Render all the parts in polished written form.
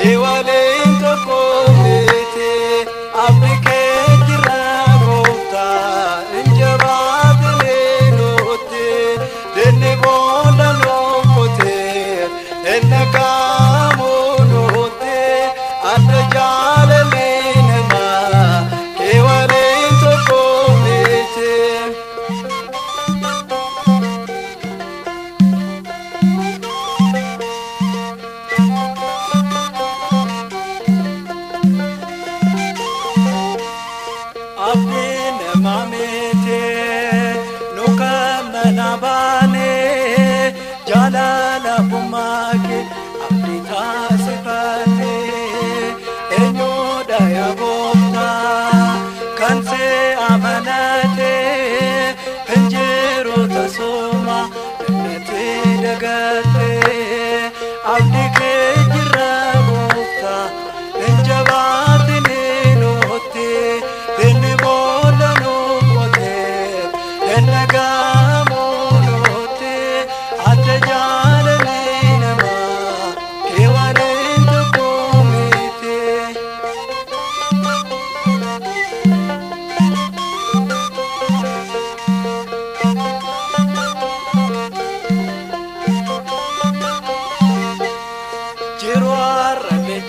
Keewwaleen tokko miti Afrikee jira gooftaa injabaatanii nuti dinni boolla lookotee inni kaamoo nuti adda jaalallee namaa keewwaleen tokko miti. Abdine mamete nuka manabane jalala bumake abdita sifane enyoda ya gofta kanse amanate penjero tasoma nete dagate abdike jira gofta enjabatine note dinni boolla lookotee inni kaamoo nuti adda jaalallee namaa keewwaleen tokko miti. Jiruu har'alee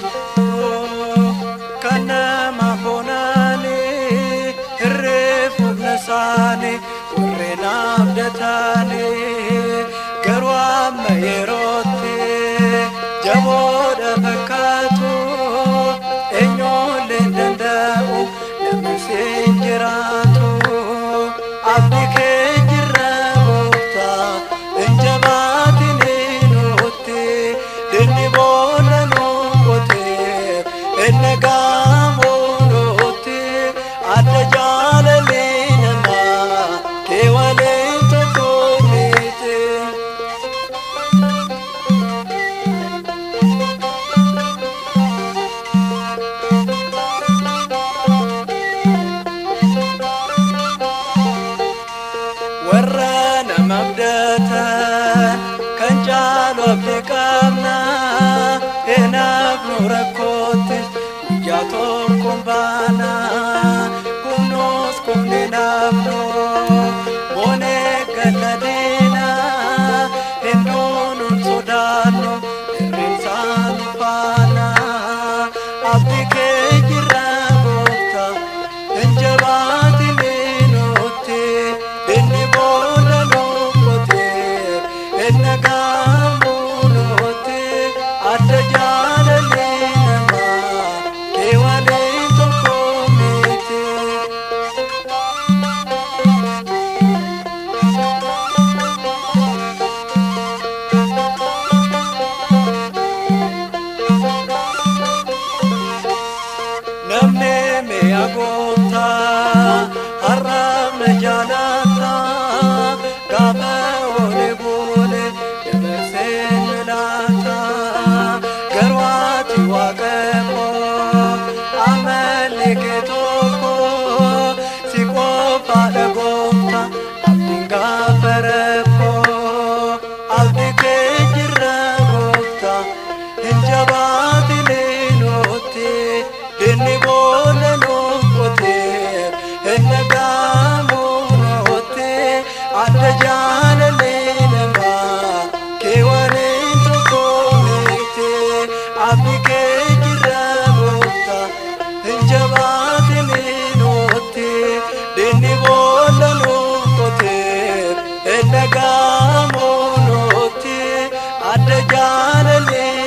kan nama boonanii irreefuuf nasaanii warreen abdatanii garuu amma yerootti jaboodha fakkaatu eenyullee danda'u namni siin jiraatu abdii kee jirra gooftaa injabaatinii nuti dinni boolla lookotee inni kaamoo nuti adda jaalallee namaa keewwaleen tokko miti. Warra nama abdatan kan caalu abdii qabna eenaaf nu rakkoottis guyyaa tokkoon baana kunuus kumni naafnu boonee ganna diina hinduunuun sodaannu irrinsaan faana abdii kee jirra gooftaa injabaatinii nuti dinni boolla lookotee inni kaamoo nuti adda jaalallee namaa keewwaleen tokko miti. Namni mi'a gooftaa har'aaf na jaalata gaafa oole boole dabarsee na laata garuu ati waaqayyo amalli kee tokko si qofaadha gooftaa abdiin gaafa rakkoo abdii kee jirra gooftaa injabaatinii nuti dinni boolla lookotee inni kaamoo nuti adda jaalallee namaa keewwaleen tokko miti abdii kee jirra gooftaa injabaatinii nuti dinni boolla lookotee inni kaamoo nuti adda jaalallee